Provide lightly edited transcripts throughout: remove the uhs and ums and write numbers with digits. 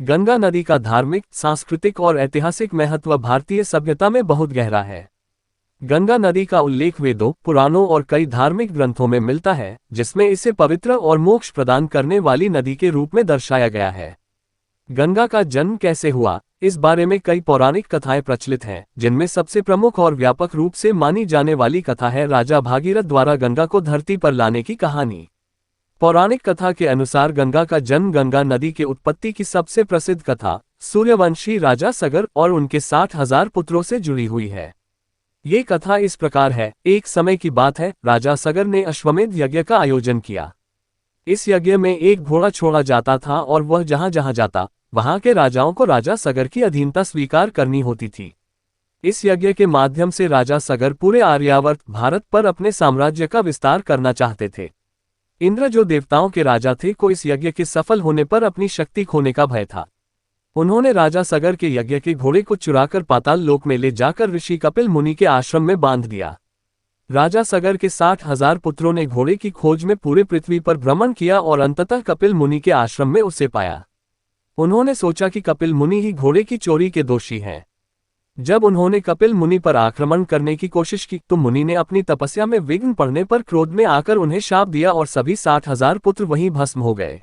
गंगा नदी का धार्मिक, सांस्कृतिक और ऐतिहासिक महत्व भारतीय सभ्यता में बहुत गहरा है। गंगा नदी का उल्लेख वेदों, पुराणों और कई धार्मिक ग्रंथों में मिलता है, जिसमें इसे पवित्र और मोक्ष प्रदान करने वाली नदी के रूप में दर्शाया गया है। गंगा का जन्म कैसे हुआ, इस बारे में कई पौराणिक कथाएं प्रचलित हैं, जिनमें सबसे प्रमुख और व्यापक रूप से मानी जाने वाली कथा है राजा भागीरथ द्वारा गंगा को धरती पर लाने की कहानी। पौराणिक कथा के अनुसार गंगा का जन्म गंगा नदी के उत्पत्ति की सबसे प्रसिद्ध कथा सूर्यवंशी राजा सगर और उनके 60,000 पुत्रों से जुड़ी हुई है। ये कथा इस प्रकार है। एक समय की बात है, राजा सगर ने अश्वमेध यज्ञ का आयोजन किया। इस यज्ञ में एक घोड़ा छोड़ा जाता था और वह जहां जहां जाता, वहां के राजाओं को राजा सगर की अधीनता स्वीकार करनी होती थी। इस यज्ञ के माध्यम से राजा सगर पूरे आर्यावर्त भारत पर अपने साम्राज्य का विस्तार करना चाहते थे। इंद्र, जो देवताओं के राजा थे, को इस यज्ञ के सफल होने पर अपनी शक्ति खोने का भय था। उन्होंने राजा सगर के यज्ञ के घोड़े को चुराकर पाताल लोक में ले जाकर ऋषि कपिल मुनि के आश्रम में बांध दिया। राजा सगर के 60,000 पुत्रों ने घोड़े की खोज में पूरे पृथ्वी पर भ्रमण किया और अंततः कपिल मुनि के आश्रम में उसे पाया। उन्होंने सोचा कि कपिल मुनि ही घोड़े की चोरी के दोषी हैं। जब उन्होंने कपिल मुनि पर आक्रमण करने की कोशिश की तो मुनि ने अपनी तपस्या में विघ्न पड़ने पर क्रोध में आकर उन्हें शाप दिया और सभी 60,000 पुत्र वहीं भस्म हो गए।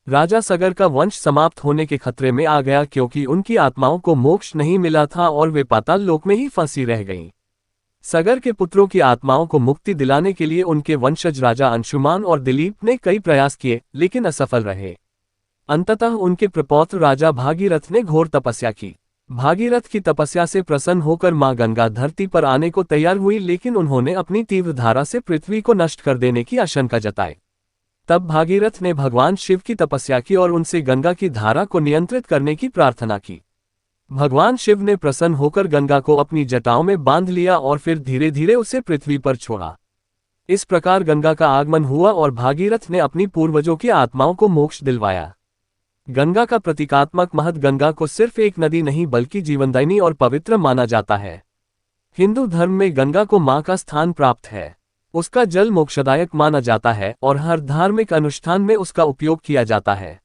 राजा सगर का वंश समाप्त होने के खतरे में आ गया, क्योंकि उनकी आत्माओं को मोक्ष नहीं मिला था और वे पाताल लोक में ही फंसी रह गईं। सगर के पुत्रों की आत्माओं को मुक्ति दिलाने के लिए उनके वंशज राजा अंशुमान और दिलीप ने कई प्रयास किए, लेकिन असफल रहे। अंततः उनके प्रपौत्र राजा भागीरथ ने घोर तपस्या की। भागीरथ की तपस्या से प्रसन्न होकर मां गंगा धरती पर आने को तैयार हुई, लेकिन उन्होंने अपनी तीव्र धारा से पृथ्वी को नष्ट कर देने की आशंका जताई। तब भागीरथ ने भगवान शिव की तपस्या की और उनसे गंगा की धारा को नियंत्रित करने की प्रार्थना की। भगवान शिव ने प्रसन्न होकर गंगा को अपनी जटाओं में बांध लिया और फिर धीरे धीरे उसे पृथ्वी पर छोड़ा। इस प्रकार गंगा का आगमन हुआ और भागीरथ ने अपनी पूर्वजों की आत्माओं को मोक्ष दिलवाया। गंगा का प्रतीकात्मक महत्व गंगा को सिर्फ एक नदी नहीं बल्कि जीवनदायिनी और पवित्र माना जाता है। हिंदू धर्म में गंगा को मां का स्थान प्राप्त है। उसका जल मोक्षदायक माना जाता है और हर धार्मिक अनुष्ठान में उसका उपयोग किया जाता है।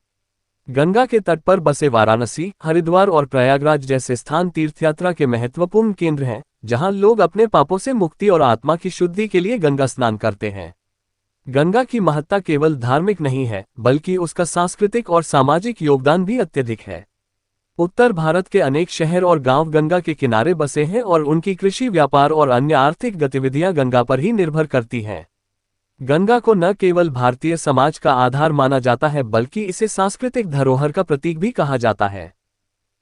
गंगा के तट पर बसे वाराणसी, हरिद्वार और प्रयागराज जैसे स्थान तीर्थयात्रा के महत्वपूर्ण केंद्र हैं, जहां लोग अपने पापों से मुक्ति और आत्मा की शुद्धि के लिए गंगा स्नान करते हैं। गंगा की महत्ता केवल धार्मिक नहीं है, बल्कि उसका सांस्कृतिक और सामाजिक योगदान भी अत्यधिक है। उत्तर भारत के अनेक शहर और गांव गंगा के किनारे बसे हैं और उनकी कृषि, व्यापार और अन्य आर्थिक गतिविधियां गंगा पर ही निर्भर करती हैं। गंगा को न केवल भारतीय समाज का आधार माना जाता है, बल्कि इसे सांस्कृतिक धरोहर का प्रतीक भी कहा जाता है।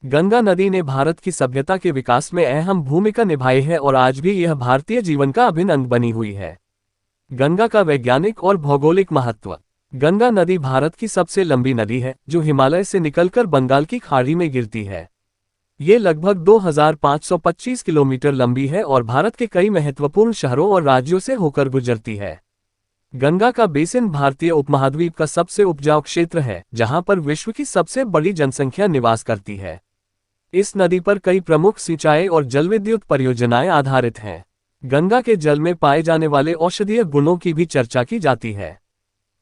गंगा नदी ने भारत की सभ्यता के विकास में अहम भूमिका निभाई है और आज भी यह भारतीय जीवन का अभिन्न अंग बनी हुई है। गंगा का वैज्ञानिक और भौगोलिक महत्व। गंगा नदी भारत की सबसे लंबी नदी है, जो हिमालय से निकलकर बंगाल की खाड़ी में गिरती है। ये लगभग 2525 किलोमीटर लंबी है और भारत के कई महत्वपूर्ण शहरों और राज्यों से होकर गुजरती है। गंगा का बेसिन भारतीय उपमहाद्वीप का सबसे उपजाऊ क्षेत्र है, जहां पर विश्व की सबसे बड़ी जनसंख्या निवास करती है। इस नदी पर कई प्रमुख सिंचाई और जलविद्युत परियोजनाएं आधारित हैं। गंगा के जल में पाए जाने वाले औषधीय गुणों की भी चर्चा की जाती है।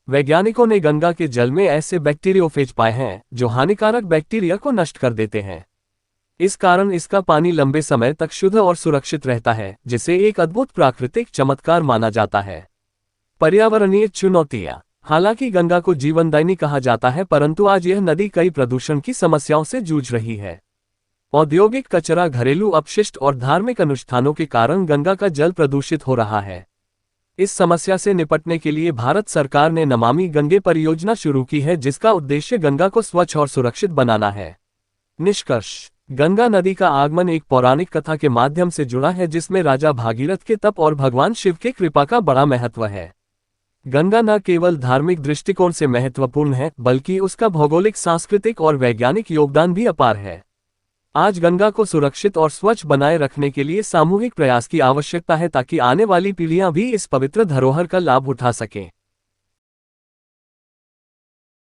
वैज्ञानिकों ने गंगा के जल में ऐसे बैक्टीरियोफेज पाए हैं जो हानिकारक बैक्टीरिया को नष्ट कर देते हैं। इस कारण इसका पानी लंबे समय तक शुद्ध और सुरक्षित रहता है, जिसे एक अद्भुत प्राकृतिक चमत्कार माना जाता है। पर्यावरणीय चुनौतियां। हालांकि गंगा को जीवनदायिनी कहा जाता है, परंतु आज यह नदी कई प्रदूषण की समस्याओं से जूझ रही है। औद्योगिक कचरा, घरेलू अपशिष्ट और धार्मिक अनुष्ठानों के कारण गंगा का जल प्रदूषित हो रहा है। इस समस्या से निपटने के लिए भारत सरकार ने नमामि गंगे परियोजना शुरू की है, जिसका उद्देश्य गंगा को स्वच्छ और सुरक्षित बनाना है। निष्कर्ष। गंगा नदी का आगमन एक पौराणिक कथा के माध्यम से जुड़ा है, जिसमें राजा भागीरथ के तप और भगवान शिव के कृपा का बड़ा महत्व है। गंगा न केवल धार्मिक दृष्टिकोण से महत्वपूर्ण है, बल्कि उसका भौगोलिक, सांस्कृतिक और वैज्ञानिक योगदान भी अपार है। आज गंगा को सुरक्षित और स्वच्छ बनाए रखने के लिए सामूहिक प्रयास की आवश्यकता है, ताकि आने वाली पीढ़ियां भी इस पवित्र धरोहर का लाभ उठा सकें।